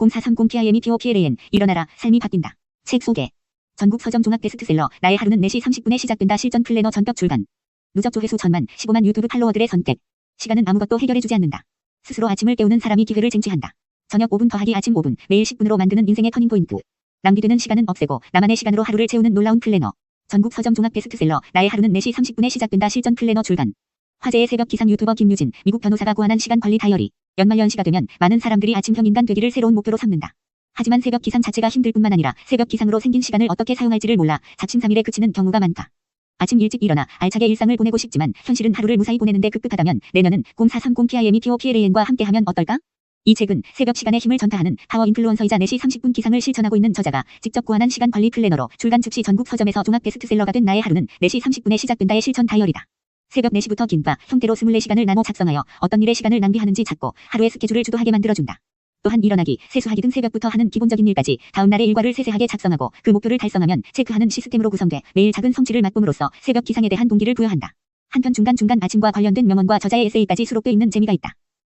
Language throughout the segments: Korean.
0430PIMEPOPLAN 일어나라 삶이 바뀐다. 책 소개. 전국 서점 종합 베스트셀러 나의 하루는 4시 30분에 시작된다. 실전 플래너 전격 출간. 누적 조회수 1000만 15만 유튜브 팔로워들의 선택. 시간은 아무것도 해결해주지 않는다. 스스로 아침을 깨우는 사람이 기회를 쟁취한다. 저녁 5분 더하기 아침 5분 매일 10분으로 만드는 인생의 터닝포인트. 낭비되는 시간은 없애고 나만의 시간으로 하루를 채우는 놀라운 플래너. 전국 서점 종합 베스트셀러 나의 하루는 4시 30분에 시작된다. 실전 플래너 출간. 화제의 새벽 기상 유튜버 김유진 미국 변호사가 고안한 시간 관리 다이어리. 연말연시가 되면 많은 사람들이 아침형 인간 되기를 새로운 목표로 삼는다. 하지만 새벽 기상 자체가 힘들 뿐만 아니라 새벽 기상으로 생긴 시간을 어떻게 사용할지를 몰라 작심삼일에 그치는 경우가 많다. 아침 일찍 일어나 알차게 일상을 보내고 싶지만 현실은 하루를 무사히 보내는데 급급하다면 내년은 0430PIMEPOPLAN과 함께하면 어떨까? 이 책은 새벽 시간에 힘을 전파하는 파워 인플루언서이자 4시 30분 기상을 실천하고 있는 저자가 직접 고안한 시간 관리 플래너로 출간 즉시 전국 서점에서 종합 베스트셀러가 된 나의 하루는 4시 30분에 시작된다의 실천 다이어리다. 새벽 4시부터 긴바 형태로 24시간을 나눠 작성하여 어떤 일에 시간을 낭비하는지 찾고 하루의 스케줄을 주도하게 만들어준다. 또한 일어나기, 세수하기 등 새벽부터 하는 기본적인 일까지 다음날의 일과를 세세하게 작성하고 그 목표를 달성하면 체크하는 시스템으로 구성돼 매일 작은 성취를 맛봄으로써 새벽 기상에 대한 동기를 부여한다. 한편 중간중간 아침과 관련된 명언과 저자의 에세이까지 수록돼 있는 재미가 있다.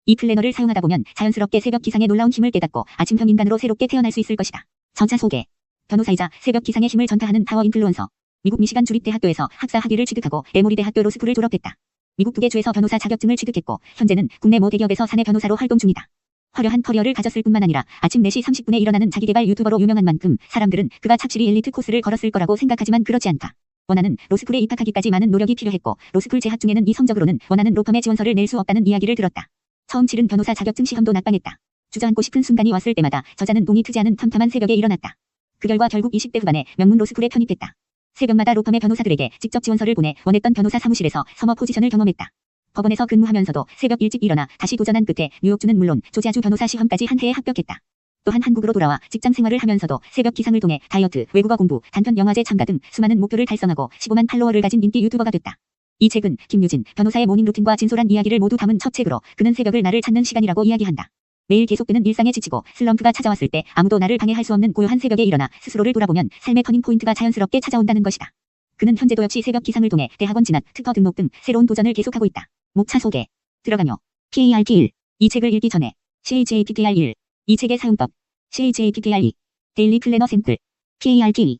이 플래너를 사용하다 보면 자연스럽게 새벽 기상의 놀라운 힘을 깨닫고 아침형 인간으로 새롭게 태어날 수 있을 것이다. 저자 소개. 변호사이자 새벽 기상의 힘을 전파하는 파워 인플루언서. 미국 미시간 주립대학교에서 학사 학위를 취득하고 에모리 대학교 로스쿨을 졸업했다. 미국 2개 주에서 변호사 자격증을 취득했고 현재는 국내 모 대기업에서 사내 변호사로 활동 중이다. 화려한 커리어를 가졌을 뿐만 아니라 아침 4시 30분에 일어나는 자기개발 유튜버로 유명한 만큼 사람들은 그가 착실히 엘리트 코스를 걸었을 거라고 생각하지만 그렇지 않다. 원하는 로스쿨에 입학하기까지 많은 노력이 필요했고 로스쿨 재학 중에는 이 성적으로는 원하는 로펌에 지원서를 낼 수 없다는 이야기를 들었다. 처음 치른 변호사 자격증 시험도 낙방했다. 주저앉고 싶은 순간이 왔을 때마다 저자는 동이 트지 않은 캄캄한 새벽에 일어났다. 그 결과 결국 20대 후반에 명문 로스쿨에 편입했다. 새벽마다 로펌의 변호사들에게 직접 지원서를 보내 원했던 변호사 사무실에서 서머 포지션을 경험했다. 법원에서 근무하면서도 새벽 일찍 일어나 다시 도전한 끝에 뉴욕주는 물론 조지아주 변호사 시험까지 한 해에 합격했다. 또한 한국으로 돌아와 직장 생활을 하면서도 새벽 기상을 통해 다이어트, 외국어 공부, 단편 영화제 참가 등 수많은 목표를 달성하고 15만 팔로워를 가진 인기 유튜버가 됐다. 이 책은 김유진 변호사의 모닝 루틴과 진솔한 이야기를 모두 담은 첫 책으로 그는 새벽을 나를 찾는 시간이라고 이야기한다. 매일 계속되는 일상에 지치고 슬럼프가 찾아왔을 때 아무도 나를 방해할 수 없는 고요한 새벽에 일어나 스스로를 돌아보면 삶의 터닝 포인트가 자연스럽게 찾아온다는 것이다. 그는 현재도 역시 새벽 기상을 통해 대학원 진학, 특허 등록 등 새로운 도전을 계속하고 있다. 목차 소개. 들어가며 PART1. 이 책을 읽기 전에 CHAPTR1. 이 책의 사용법. CHAPTR2. 데일리 플래너 샘플. PART2.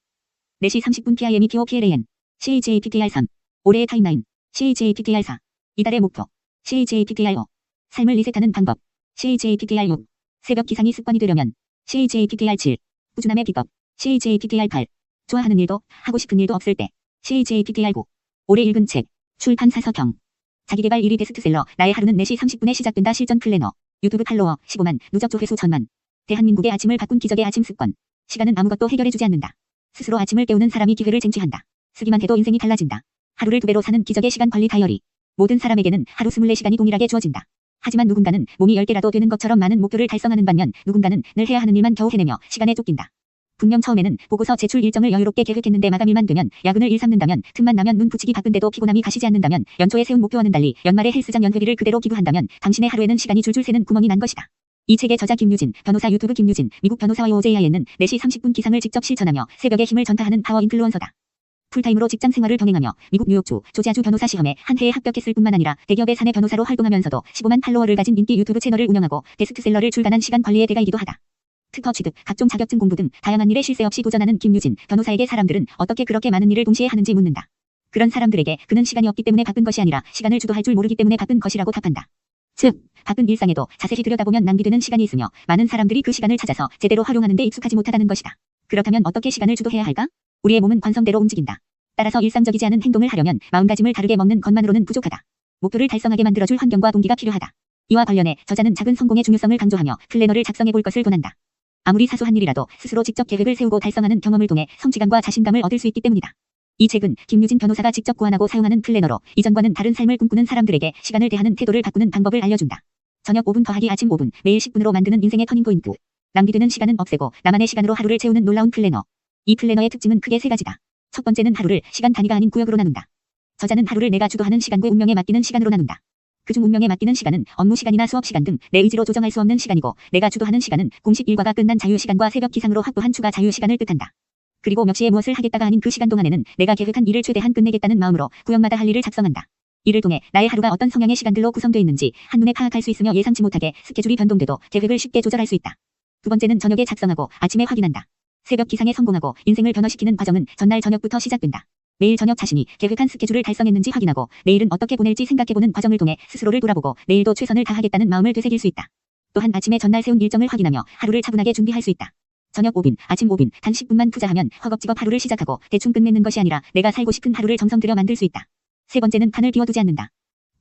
4시 30분 PIMEPOPLAN. CHAPTR3. 올해의 타임라인. CHAPTR4. 이달의 목표. CHAPTR5. 삶을 리셋하는 방법. CHAPTR6. 새벽 기상이 습관이 되려면. CHAPTR7. 꾸준함의 비법. CHAPTR8. 좋아하는 일도 하고 싶은 일도 없을 때. CHAPTR9. 올해 읽은 책. 출판사 서평. 자기개발 1위 베스트셀러 나의 하루는 4시 30분에 시작된다. 실전 플래너. 유튜브 팔로워 15만 누적 조회수 1000만. 대한민국의 아침을 바꾼 기적의 아침 습관. 시간은 아무것도 해결해주지 않는다. 스스로 아침을 깨우는 사람이 기회를 쟁취한다. 쓰기만 해도 인생이 달라진다. 하루를 2배로 사는 기적의 시간 관리 다이어리. 모든 사람에게는 하루 24시간이 동일하게 주어진다. 하지만 누군가는 몸이 10개라도 되는 것처럼 많은 목표를 달성하는 반면 누군가는 늘 해야 하는 일만 겨우 해내며 시간에 쫓긴다. 분명 처음에는 보고서 제출 일정을 여유롭게 계획했는데 마감일만 되면 야근을 일삼는다면 틈만 나면 눈 붙이기 바쁜데도 피곤함이 가시지 않는다면 연초에 세운 목표와는 달리 연말에 헬스장 연회비를 그대로 기부한다면 당신의 하루에는 시간이 줄줄 새는 구멍이 난 것이다. 이 책의 저자 김유진, 변호사 유튜브 김유진, 미국 변호사와 OJIN은 4시 30분 기상을 직접 실천하며 새벽의 힘을 전파하는 파워 인플루언서다. 풀타임으로 직장 생활을 병행하며 미국 뉴욕주, 조지아주 변호사 시험에 한 해에 합격했을 뿐만 아니라 대기업의 사내 변호사로 활동하면서도 15만 팔로워를 가진 인기 유튜브 채널을 운영하고 베스트셀러를 출간한 시간 관리의 대가이기도 하다. 특허 취득, 각종 자격증 공부 등 다양한 일에 쉴 새 없이 도전하는 김유진 변호사에게 사람들은 어떻게 그렇게 많은 일을 동시에 하는지 묻는다. 그런 사람들에게 그는 시간이 없기 때문에 바쁜 것이 아니라 시간을 주도할 줄 모르기 때문에 바쁜 것이라고 답한다. 즉, 바쁜 일상에도 자세히 들여다보면 낭비되는 시간이 있으며 많은 사람들이 그 시간을 찾아서 제대로 활용하는 데 익숙하지 못하다는 것이다. 그렇다면 어떻게 시간을 주도해야 할까? 우리의 몸은 관성대로 움직인다. 따라서 일상적이지 않은 행동을 하려면 마음가짐을 다르게 먹는 것만으로는 부족하다. 목표를 달성하게 만들어줄 환경과 동기가 필요하다. 이와 관련해 저자는 작은 성공의 중요성을 강조하며 플래너를 작성해볼 것을 권한다. 아무리 사소한 일이라도 스스로 직접 계획을 세우고 달성하는 경험을 통해 성취감과 자신감을 얻을 수 있기 때문이다. 이 책은 김유진 변호사가 직접 고안하고 사용하는 플래너로 이전과는 다른 삶을 꿈꾸는 사람들에게 시간을 대하는 태도를 바꾸는 방법을 알려준다. 저녁 5분 더하기 아침 5분 매일 10분으로 만드는 인생의 터닝포인트. 낭비되는 시간은 없애고 나만의 시간으로 하루를 채우는 놀라운 플래너. 이 플래너의 특징은 크게 3가지다. 첫 번째는 하루를 시간 단위가 아닌 구역으로 나눈다. 저자는 하루를 내가 주도하는 시간과 운명에 맡기는 시간으로 나눈다. 그중 운명에 맡기는 시간은 업무 시간이나 수업 시간 등 내 의지로 조정할 수 없는 시간이고 내가 주도하는 시간은 공식 일과가 끝난 자유시간과 새벽 기상으로 확보한 추가 자유시간을 뜻한다. 그리고 몇 시에 무엇을 하겠다가 아닌 그 시간 동안에는 내가 계획한 일을 최대한 끝내겠다는 마음으로 구역마다 할 일을 작성한다. 이를 통해 나의 하루가 어떤 성향의 시간들로 구성되어 있는지 한눈에 파악할 수 있으며 예상치 못하게 스케줄이 변동돼도 계획을 쉽게 조절할 수 있다. 두 번째는 저녁에 작성하고 아침에 확인한다. 새벽 기상에 성공하고 인생을 변화시키는 과정은 전날 저녁부터 시작된다. 매일 저녁 자신이 계획한 스케줄을 달성했는지 확인하고 내일은 어떻게 보낼지 생각해보는 과정을 통해 스스로를 돌아보고 내일도 최선을 다하겠다는 마음을 되새길 수 있다. 또한 아침에 전날 세운 일정을 확인하며 하루를 차분하게 준비할 수 있다. 저녁 5분, 아침 5분, 단 10분만 투자하면 허겁지겁 하루를 시작하고 대충 끝내는 것이 아니라 내가 살고 싶은 하루를 정성 들여 만들 수 있다. 세 번째는 판을 비워두지 않는다.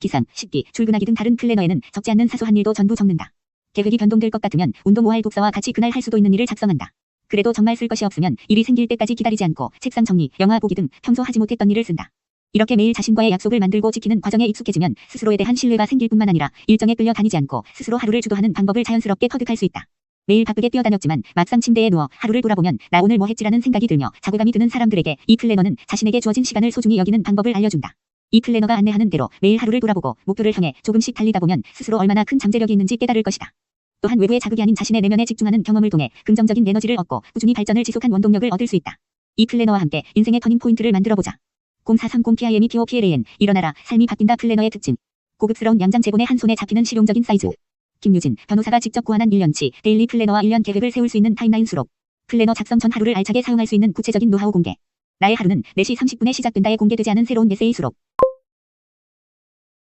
기상, 식기, 출근하기 등 다른 플래너에는 적지 않는 사소한 일도 전부 적는다. 계획이 변동될 것 같으면 운동 5할 독서와 같이 그날 할 수도 있는 일을 작성한다. 그래도 정말 쓸 것이 없으면 일이 생길 때까지 기다리지 않고 책상 정리, 영화 보기 등 평소 하지 못했던 일을 쓴다. 이렇게 매일 자신과의 약속을 만들고 지키는 과정에 익숙해지면 스스로에 대한 신뢰가 생길 뿐만 아니라 일정에 끌려다니지 않고 스스로 하루를 주도하는 방법을 자연스럽게 터득할 수 있다. 매일 바쁘게 뛰어다녔지만 막상 침대에 누워 하루를 돌아보면 나 오늘 뭐 했지라는 생각이 들며 자괴감이 드는 사람들에게 이 플래너는 자신에게 주어진 시간을 소중히 여기는 방법을 알려준다. 이 플래너가 안내하는 대로 매일 하루를 돌아보고 목표를 향해 조금씩 달리다 보면 스스로 얼마나 큰 잠재력이 있는지 깨달을 것이다. 또한 외부의 자극이 아닌 자신의 내면에 집중하는 경험을 통해 긍정적인 에너지를 얻고 꾸준히 발전을 지속한 원동력을 얻을 수 있다. 이 플래너와 함께 인생의 터닝포인트를 만들어보자. 0430PIMETOPLAN 일어나라 삶이 바뀐다 플래너의 특징. 고급스러운 양장 제본에 한 손에 잡히는 실용적인 사이즈. 김유진 변호사가 직접 구안한 1년치 데일리 플래너와 1년 계획을 세울 수 있는 타임라인 수록. 플래너 작성 전 하루를 알차게 사용할 수 있는 구체적인 노하우 공개. 나의 하루는 4시 30분에 시작된다에 공개되지 않은 새로운 에세이 수록.